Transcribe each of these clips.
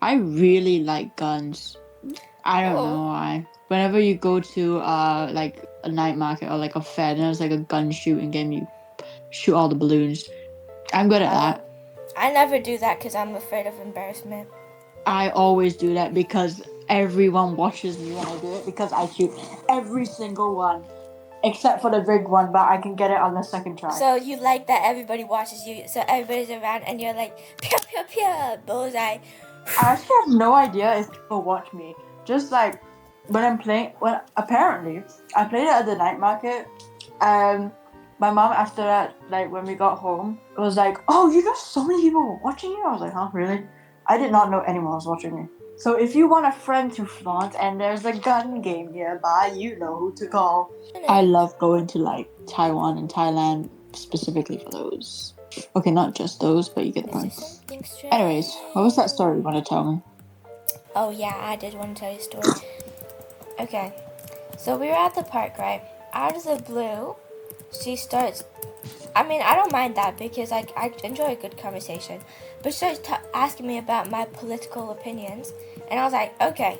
I really like guns. I don't know why. Whenever you go to like a night market or like a fair, there's like a gun shooting game. You shoot all the balloons. I'm good at that. I never do that because I'm afraid of embarrassment. I always do that because everyone watches me when I do it because I shoot every single one. Except for the big one, but I can get it on the second try. So you like that everybody watches you, so everybody's around and you're like, pew, pew, pew, bullseye. I actually have no idea if people watch me. Just like when I'm playing, apparently I played it at the night market. My mom after that, like when we got home, was like, "Oh, you got so many people watching you." I was like, "Huh, really?" I did not know anyone was watching me. So if you want a friend to flaunt and there's a gun game nearby, you know who to call. I love going to like Taiwan and Thailand specifically for those. Okay, not just those, but you get the point. Anyways, what was that story you want to tell me? Oh yeah, I did want to tell you a story. Okay, so we were at the park, right? Out of the blue, she starts. I mean, I don't mind that because I enjoy a good conversation. But she starts asking me about my political opinions, and I was like, okay,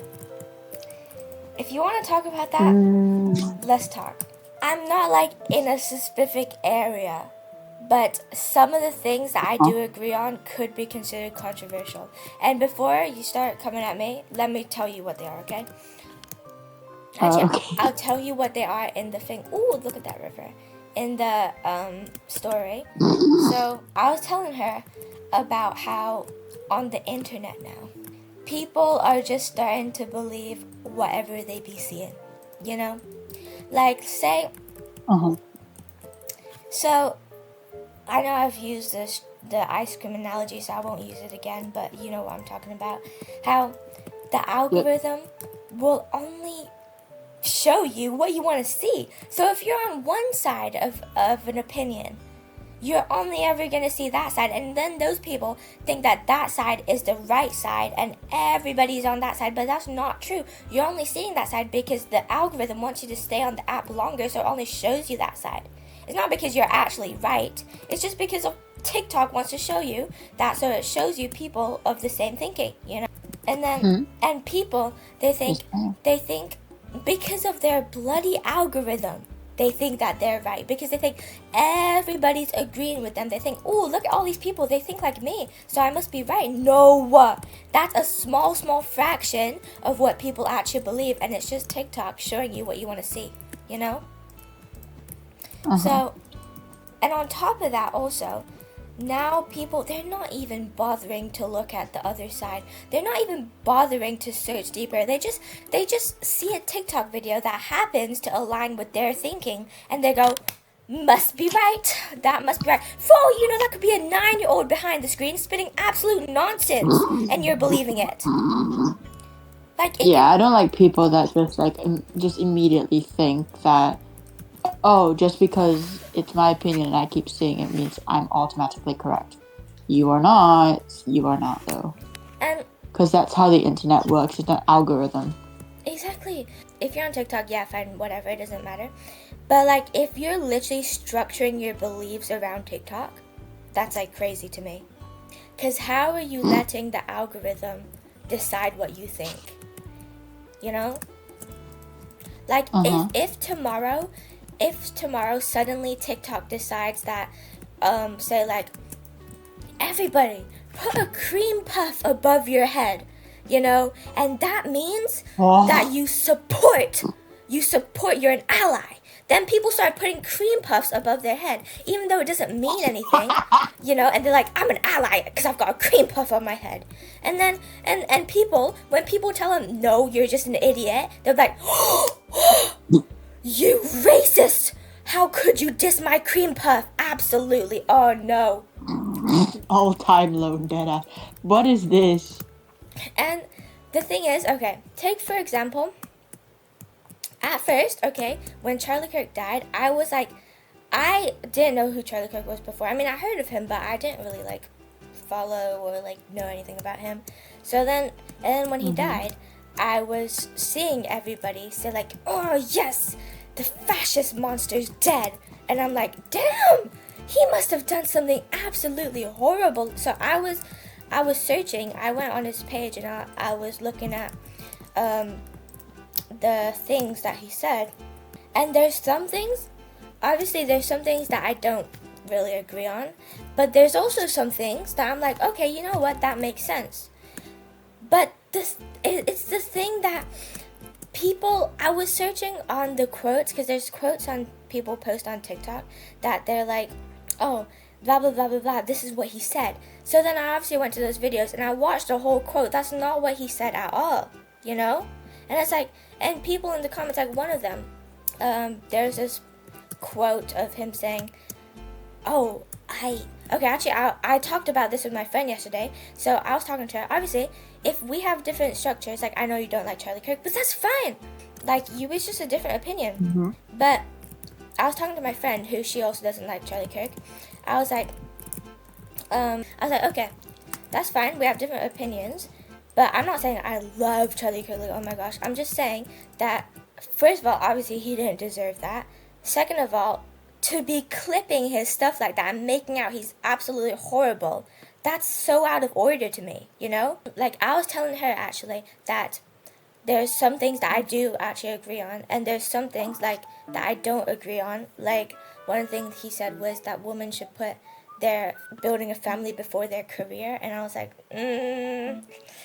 if you want to talk about that, let's talk. I'm not like in a specific area, but some of the things that I do agree on could be considered controversial. And before you start coming at me, let me tell you what they are, okay? Actually, I'll tell you what they are in the thing. Ooh, look at that river. In the story. So I was telling her about how on the internet now, people are just starting to believe whatever they be seeing, you know? Like, say, so I know I've used the ice cream analogy, so I won't use it again, but you know what I'm talking about. How the algorithm will only show you what you want to see. So if you're on one side of an opinion, you're only ever going to see that side, and then those people think that that side is the right side and everybody's on that side, but that's not true. You're only seeing that side because the algorithm wants you to stay on the app longer, so it only shows you that side. It's not because you're actually right. It's just because of TikTok wants to show you that, so it shows you people of the same thinking, you know. And then and people, they think because of their bloody algorithm, they think that they're right because they think everybody's agreeing with them. They think, oh, look at all these people, they think like me, so I must be right. No, that's a small fraction of what people actually believe, and it's just TikTok showing you what you want to see, you know. So, and on top of that also, now people, they're not even bothering to look at the other side. They're not even bothering to search deeper. They just see a TikTok video that happens to align with their thinking, and they go, must be right. That must be right. Fool, you know that could be a 9-year-old behind the screen spitting absolute nonsense, and you're believing it. Like, I don't like people that just like just immediately think that, oh, just because it's my opinion and I keep saying it means I'm automatically correct. You are not though. And because that's how the internet works. It's an algorithm. Exactly. If you're on TikTok, yeah, fine, whatever, it doesn't matter. But like, if you're literally structuring your beliefs around TikTok, that's like crazy to me. Because how are you letting the algorithm decide what you think? You know? Like, if tomorrow suddenly TikTok decides that, say like, everybody put a cream puff above your head, you know, and that means that you support, you're an ally. Then people start putting cream puffs above their head, even though it doesn't mean anything, you know, and they're like, I'm an ally because I've got a cream puff on my head. And then, and people, when people tell them, no, you're just an idiot, they're like, you racist! How could you diss my cream puff? Absolutely. Oh no. All-time low data. What is this? And the thing is, okay, take for example, at first, okay, when Charlie Kirk died, I was like, I didn't know who Charlie Kirk was before. I mean, I heard of him, but I didn't really like follow or like know anything about him. So then, and then when he died, I was seeing everybody say like, oh yes, the fascist monster's dead. And I'm like, damn, he must have done something absolutely horrible. So I was I was searching. I went on his page and I was looking at the things that he said. And there's some things, obviously there's some things that I don't really agree on, but there's also some things that I'm like, okay, you know what, that makes sense. But it's the thing that people, I was searching on the quotes, because there's quotes on people post on TikTok that they're like, oh, blah blah blah blah blah, this is what he said. So then I obviously went to those videos and I watched the whole quote. That's not what he said at all, you know? And it's like, and people in the comments, like one of them, there's this quote of him saying, oh, I talked about this with my friend yesterday. So I was talking to her. Obviously, if we have different structures, like I know you don't like Charlie Kirk, but that's fine. Like it's just a different opinion. Mm-hmm. But I was talking to my friend who she also doesn't like Charlie Kirk. I was like, okay, that's fine. We have different opinions, but I'm not saying I love Charlie Kirk. Like, oh my gosh, I'm just saying that first of all, obviously he didn't deserve that. Second of all, to be clipping his stuff like that and making out he's absolutely horrible, that's so out of order to me, you know? Like, I was telling her actually that there's some things that I do actually agree on, and there's some things like that I don't agree on. Like, one of the things he said was that women should put their building a family before their career, and I was like,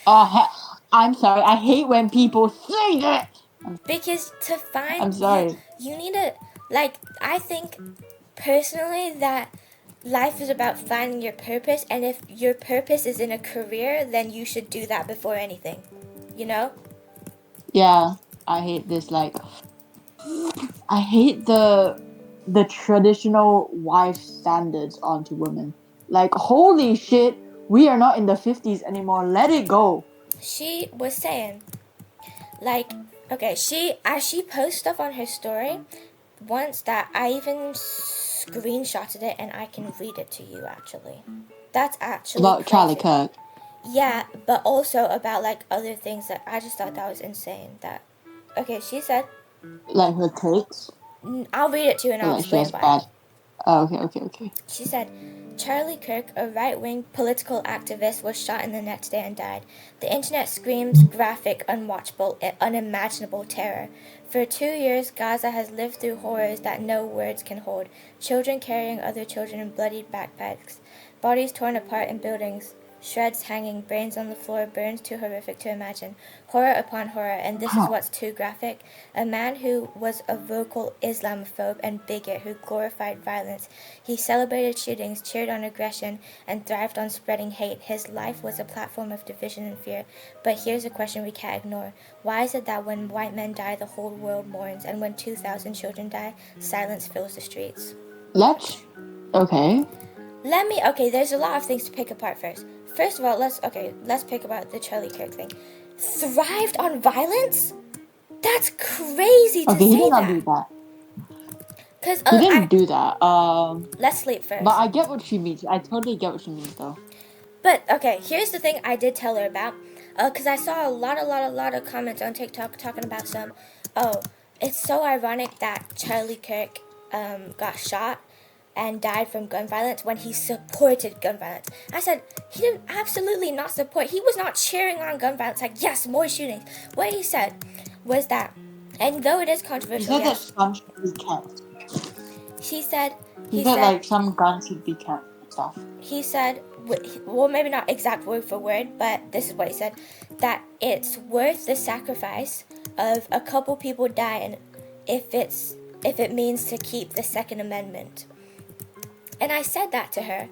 I'm sorry. I hate when people say that. Because to find, I'm sorry. you need to, like, I think personally that life is about finding your purpose, and if your purpose is in a career, then you should do that before anything, you know? Yeah, I hate this. Like, I hate the traditional wife standards onto women. Like, holy shit, we are not in the 50s anymore. Let it go. She was saying, like, okay, as she posts stuff on her story, once that I even screenshotted it and I can read it to you actually. That's actually About crazy. Charlie Kirk. Yeah, but also about like other things that I just thought that was insane. That, okay, she said, Like her takes. I'll read it to you and I'll Like she explain has why. bad. Oh, okay. She said, Charlie Kirk, a right-wing political activist, was shot in the neck today and died. The internet screams graphic, unwatchable, unimaginable terror. For 2 years, Gaza has lived through horrors that no words can hold. Children carrying other children in bloodied backpacks. Bodies torn apart in buildings. Shreds hanging, brains on the floor, burns too horrific to imagine. Horror upon horror, and this is what's too graphic. A man who was a vocal Islamophobe and bigot who glorified violence. He celebrated shootings, cheered on aggression, and thrived on spreading hate. His life was a platform of division and fear. But here's a question we can't ignore. Why is it that when white men die, the whole world mourns, and when 2,000 children die, silence fills the streets? Okay. Okay, there's a lot of things to pick apart first. First of all, let's pick about the Charlie Kirk thing. Thrived on violence? That's crazy to say that. Okay, he did not do that. Cause he didn't do that. Let's sleep first. But I get what she means. I totally get what she means, though. But okay, here's the thing I did tell her about. Cause I saw a lot of comments on TikTok talking about some. Oh, it's so ironic that Charlie Kirk got shot and died from gun violence when he supported gun violence. I said, he did absolutely not support. He was not cheering on gun violence. Like, yes, more shootings. What he said was that, and though it is controversial, he said that some should be kept. He said like some guns should be kept and stuff. He said, well, maybe not exact word for word, but this is what he said, that it's worth the sacrifice of a couple people dying if it means to keep the Second Amendment. And I said that to her,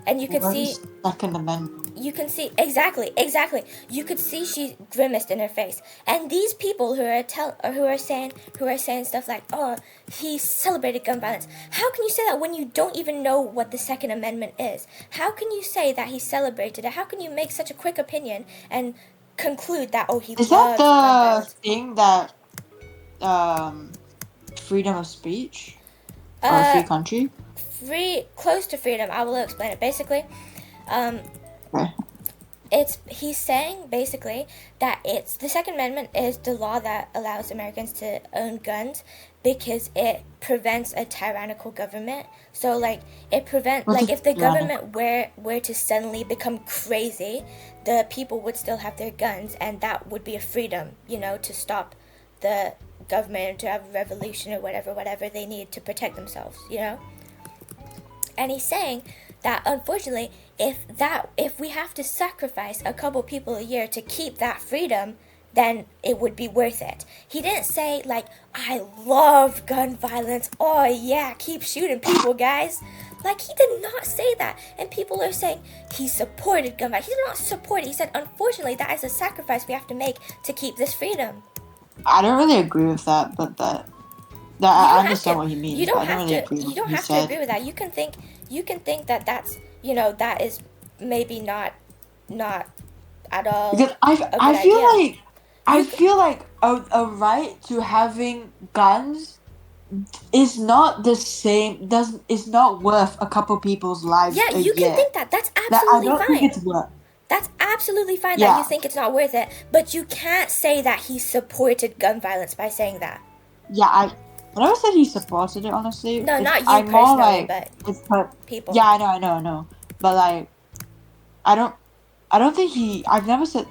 and you could see Second Amendment. You can see exactly. You could see she grimaced in her face. And these people who are saying stuff like, "Oh, he celebrated gun violence." How can you say that when you don't even know what the Second Amendment is? How can you say that he celebrated it? How can you make such a quick opinion and conclude that he is loves gun violence? Is that the thing that freedom of speech or free country? Close to freedom. I will explain it. Basically, he's saying basically that it's the Second Amendment is the law that allows Americans to own guns because it prevents a tyrannical government. So like it prevent What's like a if the tyrannical? government were to suddenly become crazy, the people would still have their guns, and that would be a freedom, to stop the government, to have a revolution or whatever they need to protect themselves. And he's saying that unfortunately, if we have to sacrifice a couple people a year to keep that freedom, then it would be worth it. He didn't say like, I love gun violence. Oh yeah, keep shooting people, guys. Like, he did not say that. And people are saying he supported gun violence. He did not support it. He said, unfortunately, that is a sacrifice we have to make to keep this freedom. I don't really agree with that, but that You I don't have understand to. what he You means, but don't I don't have really to. agree You with what don't he have to agree said. with that. You can think that that's that is maybe not at all Because I a I good feel idea. like I You feel like a right to having guns is not the same. Doesn't is not worth a couple people's lives Yeah, a you can year. think that. That's That I absolutely don't think fine. it's worth. That's absolutely fine that you Yeah, think it's not worth it, but you can't say that he supported gun violence by saying that. yeah. I never said he supported it. Honestly, No, it's not you I'm more personally, like but it's but people. yeah. I know. But like I don't I don't think he. I've never said.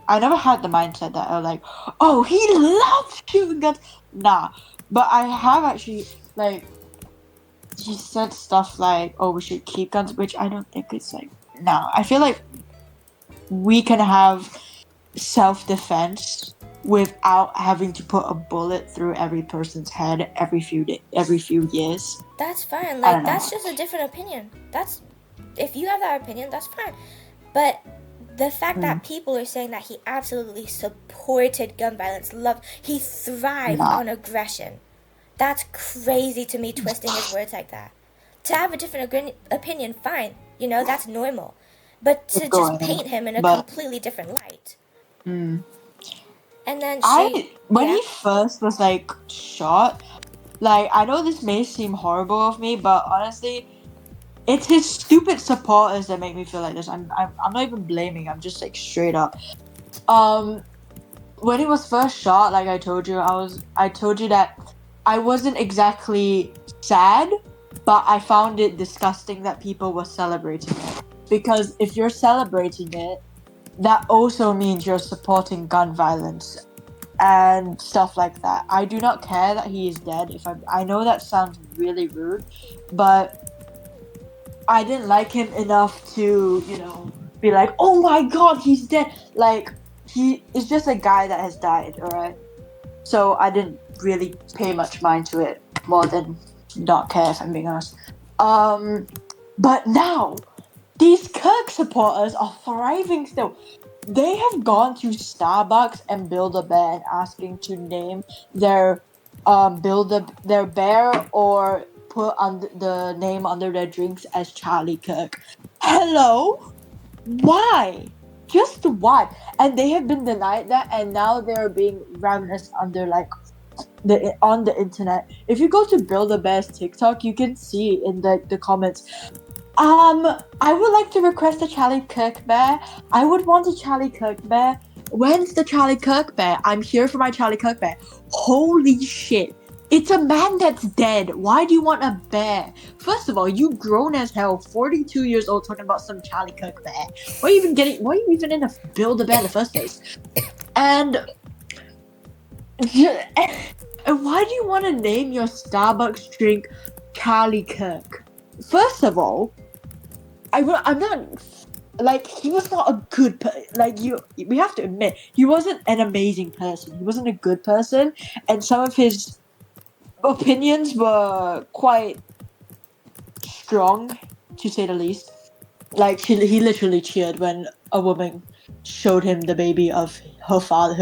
I never had the mindset that I like, oh, he loves shooting guns. Nah, but I have actually like he said stuff like, oh, we should keep guns, which I don't think it's like. Nah, I feel like we can have self defense without having to put a bullet through every person's head every few years. That's fine. I don't Like, that's know. just a different opinion. That's If you have that opinion, that's fine. But the fact Mm, that people are saying that he absolutely supported gun violence, he thrived nah, on aggression. That's crazy to me, twisting his words like that. To have a different opinion, fine. That's normal. But to go just ahead. paint him in a But completely different light. mm, And then when yeah, he first was like shot, like, I know this may seem horrible of me, but honestly, it's his stupid supporters that make me feel like this. I'm not even blaming. I'm just like straight up. Um, when he was first shot, like I told you that I wasn't exactly sad, but I found it disgusting that people were celebrating it. Because if you're celebrating it, that also means you're supporting gun violence and stuff like that. I do not care that he is dead. I know that sounds really rude, but I didn't like him enough to, be like, "Oh my god, he's dead." Like he is just a guy that has died, all right? So I didn't really pay much mind to it more than not care if I'm being honest. Um but now these Kirk supporters are thriving still. They have gone to Starbucks and Build-A-Bear and asking to name their their bear or put under the name under their drinks as Charlie Kirk. Hello? Why? Just why? And they have been denied that, and now they're being ravenous under like the on the internet. If you go to Build-A-Bear's TikTok, you can see in the comments. I would like to request a Charlie Kirk bear. I would want a Charlie Kirk bear. When's the Charlie Kirk bear? I'm here for my Charlie Kirk bear. Holy shit. It's a man that's dead. Why do you want a bear? First of all, you grown as hell, 42 years old, talking about some Charlie Kirk bear. Why are you even in a build a bear in the first place? And and why do you want to name your Starbucks drink Charlie Kirk? First of all, I'm not like he was not a good like you. We have to admit he wasn't an amazing person. He wasn't a good person, and some of his opinions were quite strong, to say the least. Like he literally cheered when a woman showed him the baby of her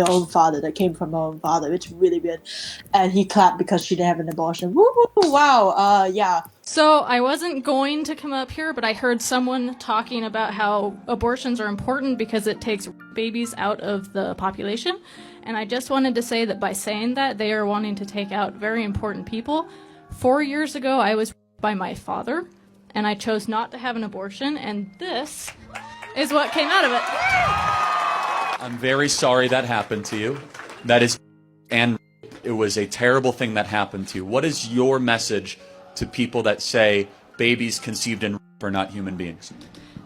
own father that came from her own father. It's really weird, and he clapped because she didn't have an abortion. Woo! Wow. Yeah. So I wasn't going to come up here, but I heard someone talking about how abortions are important because it takes babies out of the population. And I just wanted to say that by saying that, they are wanting to take out very important people. 4 years ago, I was by my father, and I chose not to have an abortion. And this is what came out of it. I'm very sorry that happened to you. That is, and it was a terrible thing that happened to you. What is your message to people that say babies conceived in are not human beings?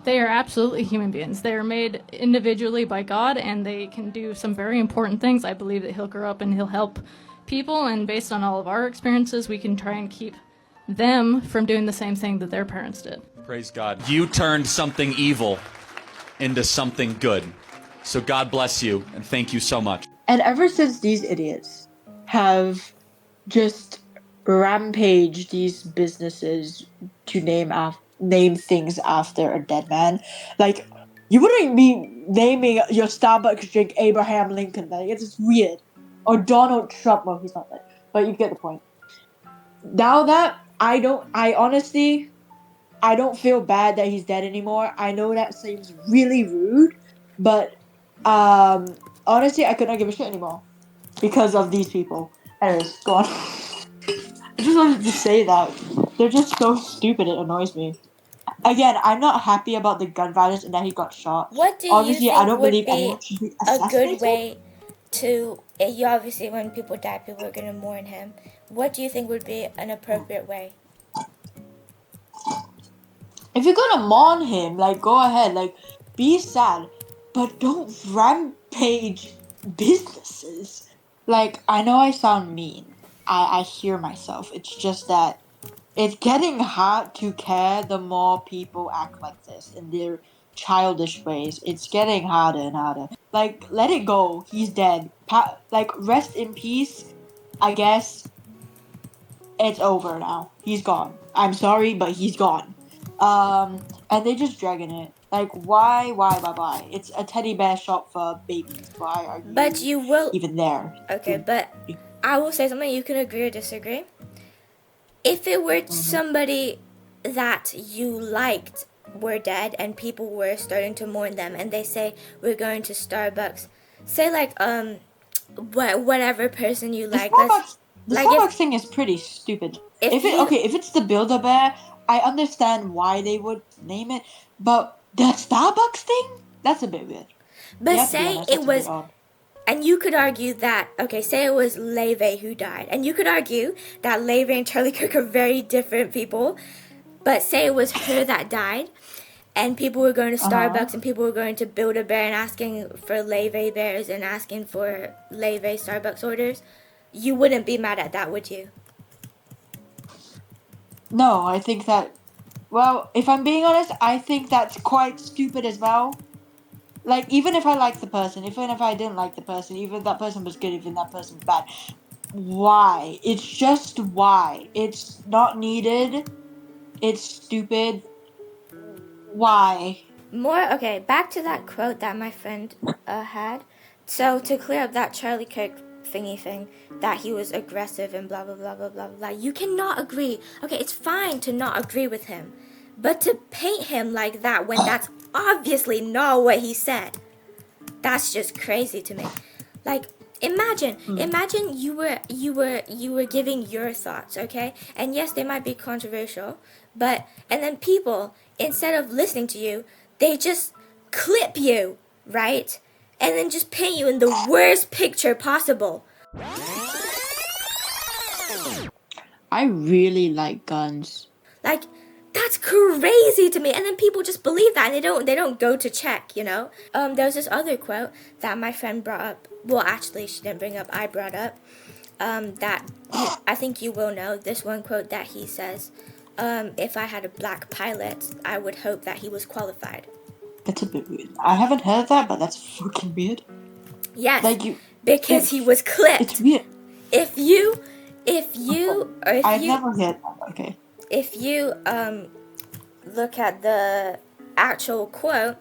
They are absolutely human beings. They are made individually by God, and they can do some very important things. I believe that he'll grow up and he'll help people, and based on all of our experiences, we can try and keep them from doing the same thing that their parents did. Praise God. You turned something evil into something good. So God bless you, and thank you so much. And ever since these idiots have just rampaged these businesses to name things after a dead man, like, you wouldn't be naming your Starbucks drink Abraham Lincoln. Like, it's just weird. Or Donald Trump. Well, he's not dead, but you get the point. Now that I don't feel bad that he's dead anymore. I know that seems really rude, but honestly, I could not give a shit anymore because of these people. Anyways, go on. I just wanted to say that they're just so stupid. It annoys me. Again, I'm not happy about the gun violence and that he got shot. What do Obviously, you I think don't would believe be anyone should be a good assassinated. way to, you obviously when people die, people are going to mourn him. What do you think would be an appropriate way? If you're gonna mourn him, like, go ahead, like, be sad, but don't rampage businesses. Like, I know I sound mean. I hear myself. It's just that it's getting hard to care the more people act like this in their childish ways. It's getting harder and harder. Like, let it go. He's dead. Like, rest in peace. I guess it's over now. He's gone. I'm sorry, but he's gone. And they just dragging it. Like, why? It's a teddy bear shop for babies. Why are you, But you will. even there? Okay, but I will say something. You can agree or disagree. If it were somebody that you liked were dead and people were starting to mourn them, and they say we're going to Starbucks, say like whatever person you like. The like Starbucks thing is pretty stupid. If it's the Build-A-Bear, I understand why they would name it, but the Starbucks thing? That's a bit weird. But You have to be say honest, it that's a bit was, odd. and you could argue that, okay, say it was Leve who died, and you could argue that Leve and Charlie Kirk are very different people, but say it was her that died, and people were going to Starbucks and people were going to Build-A-Bear and asking for Leve bears and asking for Leve Starbucks orders, you wouldn't be mad at that, would you? No, I think that, well, if I'm being honest, I think that's quite stupid as well. Like, even if I like the person, even if I didn't like the person, even if that person was good, even if that person's bad, why? It's just why. It's not needed. It's stupid. Why? Okay, back to that quote that my friend had. So, to clear up that Charlie Kirk thingy thing, that he was aggressive and blah, blah, blah, blah, blah, blah. You cannot agree. Okay, it's fine to not agree with him. But to paint him like that when that's obviously not what he said, that's just crazy to me. Like, imagine you were giving your thoughts, okay? And yes, they might be controversial, but and then people, instead of listening to you, they just clip you, right? And then just paint you in the worst picture possible. I really like guns. Like, that's crazy to me. And then people just believe that and they don't go to check, you know? There was this other quote that my friend brought up. Well, actually, she didn't bring up, I brought up. That I think you will know. This one quote that he says, if I had a black pilot, I would hope that he was qualified. That's a bit weird. I haven't heard that, but that's fucking weird. Yes, Like because he was clipped. It's weird. If you I've never heard that. Okay. If you look at the actual quote,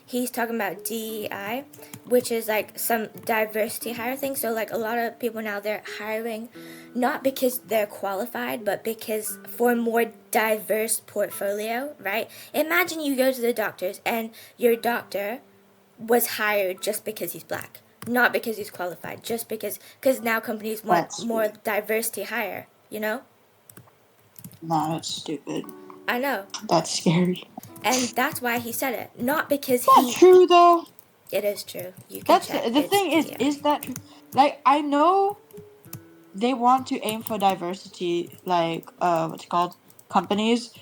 he's talking about DEI, which is like some diversity hire thing. So like a lot of people now, they're hiring not because they're qualified, but because for a more diverse portfolio, right? Imagine you go to the doctors and your doctor was hired just because he's black, not because he's qualified, just because now companies want more diversity hire, you know? No, that's stupid. I know. That's scary. And that's why he said it. Not because Not true though. It is true. You can That's check. the thing is that true? Like I know they want to aim for diversity, like what's it called, companies,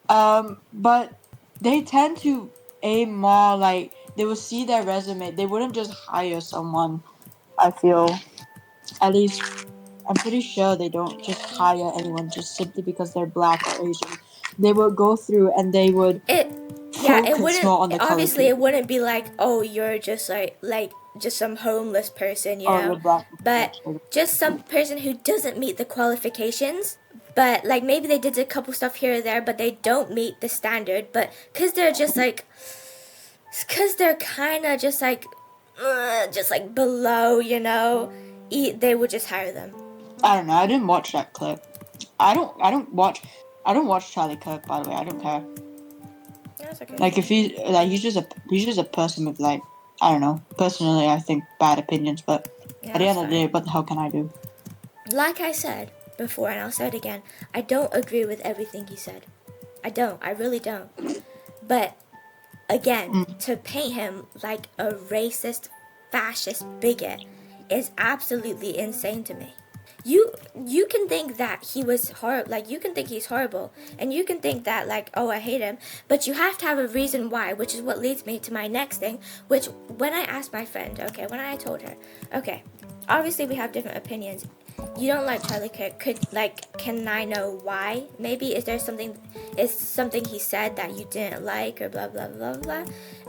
but they tend to aim more like they will see their resume. They wouldn't just hire someone. I feel, at least I'm pretty sure they don't just hire anyone just simply because they're black or Asian. They would go through and they would it focus more on the colored obviously it people. wouldn't be like, oh, you're just like just some homeless person, you Or know, the black. but just some person who doesn't meet the qualifications, but like maybe they did a couple stuff here or there, but they don't meet the standard, but because they're just like, because they're kind of just like below, you know, they would just hire them. I don't know. I didn't watch that clip. I don't watch Charlie Kirk, by the way. I don't care. That's okay. Like if he's just a person with like, I don't know. Personally, I think bad opinions, but Yeah, at the end of the fine. day, what the hell can I do? Like I said before, and I'll say it again, I don't agree with everything he said. I don't. I really don't. But again, to paint him like a racist, fascist bigot is absolutely insane to me. You can think that he was horrible, like you can think he's horrible, and you can think that like, oh, I hate him, but you have to have a reason why, which is what leads me to my next thing, which when I asked my friend, okay, when I told her, okay, obviously we have different opinions. You don't like Charlie Kirk. Can I know why? Maybe is something he said that you didn't like or blah blah blah blah.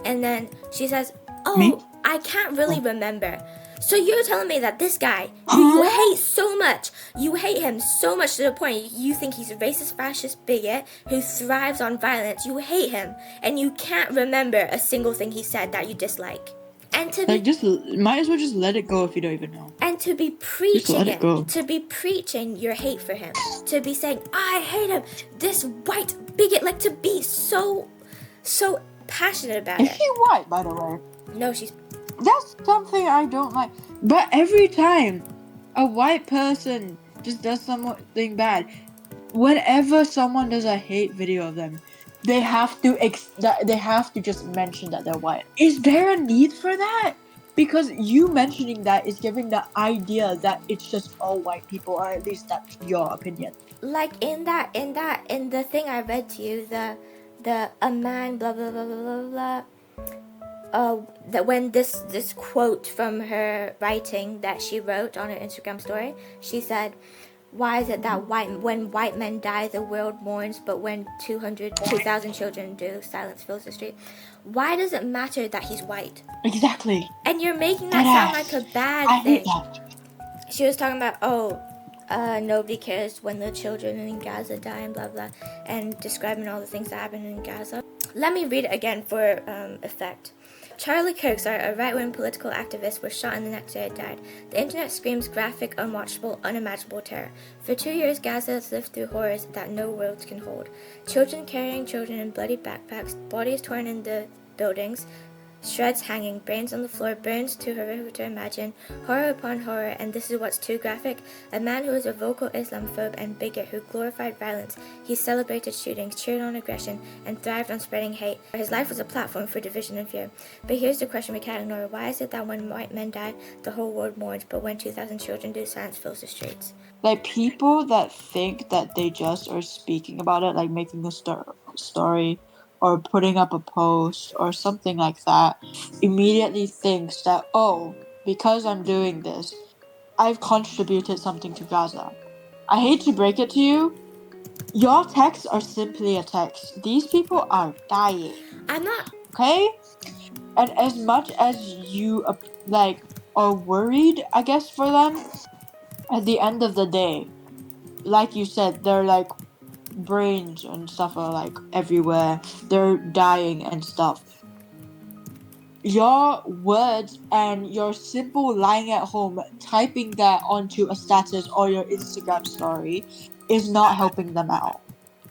And then she says, "Oh, Me? I can't really remember." So you're telling me that this guy who you hate so much, you hate him so much to the point you think he's a racist, fascist bigot who thrives on violence. You hate him, and you can't remember a single thing he said that you dislike. And to be, Like just might as well just let it go if you don't even know. and to be Just preaching let it go. to be preaching your hate for him, to be saying, I hate him, this white bigot, like to be so passionate about Is it. she white, by the way? No, she's That's something I don't like. But every time a white person just does something bad, whenever someone does a hate video of them, they have to just mention that they're white. Is there a need for that? Because you mentioning that is giving the idea that it's just all white people, or at least that's your opinion. like in the thing I read to you, the a man blah blah blah blah blah blah. That when this quote from her writing that she wrote on her Instagram story, she said, why is it that when white men die, the world mourns, but when 2,000 children do, silence fills the street? Why does it matter that he's white? Exactly. And you're making that sound like a bad I thing. hate that. She was talking about, nobody cares when the children in Gaza die and blah blah, and describing all the things that happen in Gaza. Let me read it again for effect. Charlie Kirk, a right-wing political activist, was shot and the next day died. The internet screams graphic, unwatchable, unimaginable terror. For 2 years, Gaza has lived through horrors that no words can hold. Children carrying children in bloody backpacks, bodies torn in the buildings, shreds hanging, brains on the floor, burns too horrific to imagine, horror upon horror, and this is what's too graphic. A man who was a vocal Islamophobe and bigot who glorified violence. He celebrated shootings, cheered on aggression, and thrived on spreading hate. His life was a platform for division and fear. But here's the question we can't ignore. Why is it that when white men die, the whole world mourns, but when 2,000 children do, silence fills the streets? Like people that think that they just are speaking about it, like making a story or putting up a post or something like that, immediately thinks that, oh, because I'm doing this, I've contributed something to Gaza. I hate to break it to you, your texts are simply a text. These people are dying. I'm not. Okay? And as much as you are worried, I guess, for them, at the end of the day, like you said, they're like brains and stuff are like everywhere. They're dying and stuff. Your words and your simple lying at home, typing that onto a status or your Instagram story is not helping them out.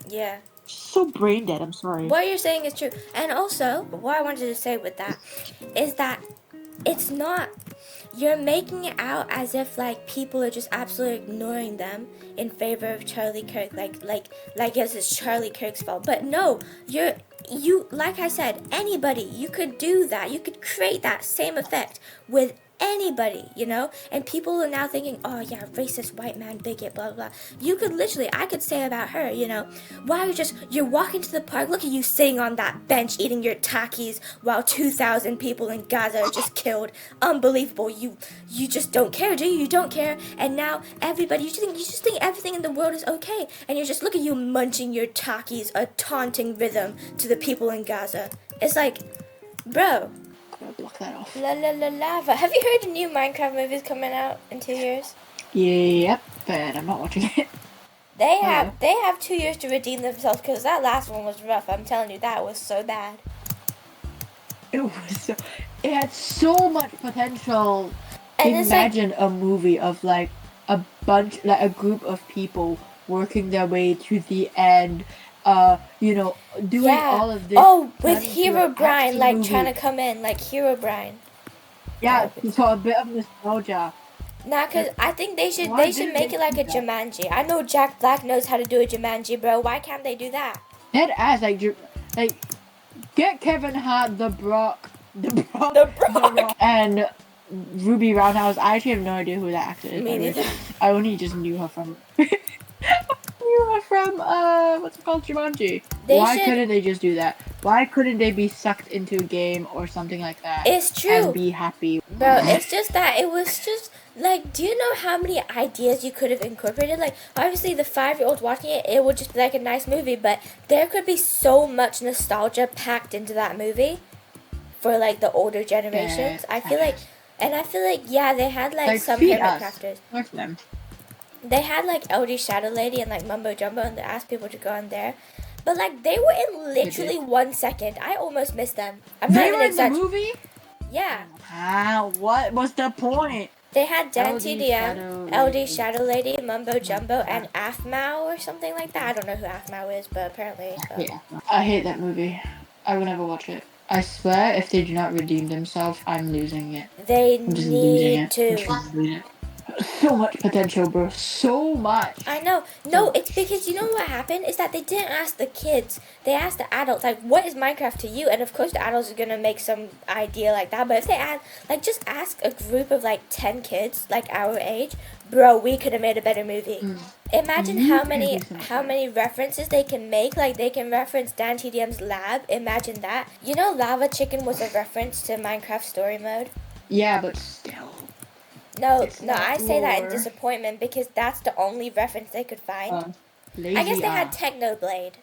Yeah. So brain dead, I'm sorry. What you're saying is true. And also, what I wanted to say with that is that it's not. You're making it out as if like people are just absolutely ignoring them in favor of Charlie Kirk, like yes, it's Charlie Kirk's fault. But no, you like I said, anybody, you could do that. You could create that same effect with anybody, you know? And people are now thinking, oh yeah, racist white man, bigot, blah blah blah. You could literally, I could say about her, you know, why you're walking to the park, look at you sitting on that bench eating your Takis while 2,000 people in Gaza are just killed. Unbelievable. You just don't care, do you? You don't care. And now everybody, you just think everything in the world is okay. And you just look at you munching your Takis, a taunting rhythm to the people in Gaza. It's like, bro. Block that off. La la la lava. Have you heard the new Minecraft movies coming out in 2 years? Yep, but I'm not watching it. They have 2 years to redeem themselves because that last one was rough. I'm telling you, that was so bad. It had so much potential. And imagine a movie of like a group of people working their way to the end. Doing all of this. Oh, with Herobrine, like movie. Trying to come in, like Herobrine. Yeah, so a bit of nostalgia. Nah, cause I think they should make it like a Jumanji. I know Jack Black knows how to do a Jumanji, bro. Why can't they do that? Dead ass, like get Kevin Hart, The Brock, and Ruby Roundhouse. I actually have no idea who that actor is. Me neither. I only just knew her from. What's it called, Jumanji? Why couldn't they just do that? Why couldn't they be sucked into a game or something like that? It's true. And be happy. Bro, it's just that it was just like, do you know how many ideas you could have incorporated? Like, obviously the 5-year-old watching it would just be like a nice movie, but there could be so much nostalgia packed into that movie for like the older generations. I feel like, yeah, they had like some favorite characters. Watch them. They had like LD Shadow Lady and like Mumbo Jumbo, and they asked people to go on there. But like they were in literally 1 second. I almost missed them. They were in the movie? Yeah. What was the point? They had Dan TDM, LD Shadow Lady, Mumbo Jumbo, and Afmao or something like that. I don't know who Afmao is, but apparently. Yeah. I hate that movie. I will never watch it. I swear, if they do not redeem themselves, I'm losing it. They need to. So much potential, bro. So much. I know. No, it's because you know what happened is that they didn't ask the kids. They asked the adults, like, what is Minecraft to you? And of course the adults are going to make some idea like that. But if they just ask a group of like 10 kids, like our age, bro, we could have made a better movie. Imagine how many references they can make. Like, they can reference Dan TDM's lab. Imagine that. You know, Lava Chicken was a reference to Minecraft story mode? Yeah, but still. No, I say that in disappointment because that's the only reference they could find. I guess they had Technoblade.